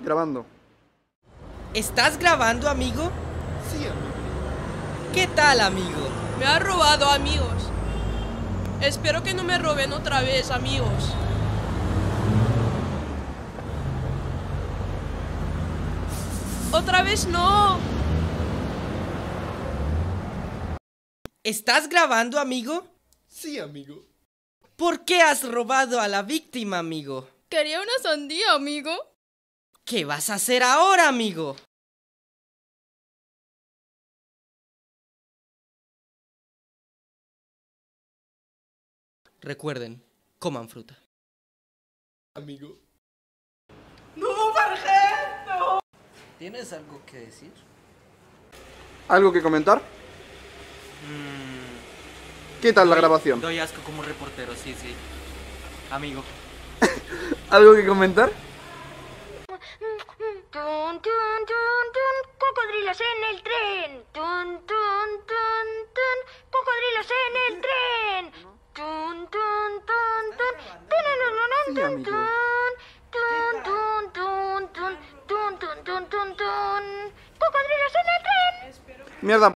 Grabando. ¿Estás grabando, amigo? Sí, amigo. ¿Qué tal, amigo? Me ha robado, amigos. Espero que no me roben otra vez, amigos. ¡Otra vez no! ¿Estás grabando, amigo? Sí, amigo. ¿Por qué has robado a la víctima, amigo? Quería una sandía, amigo. ¿Qué vas a hacer ahora, amigo? Recuerden, coman fruta. Amigo. ¿Tienes algo que decir? ¿Algo que comentar? ¿Qué tal la grabación? Doy asco como reportero, sí. Amigo. ¿Algo que comentar? Tun, tun, tun, tun, cocodrilos en el tren. Tun, tun, tun, tun, cocodrilos en el tren. Tun, tun, tun, tun, Sí, tun, amigo. tun, tun, tun, tun, tun, tun, tun, tun, tun, cocodrilos en el tren. Mierda.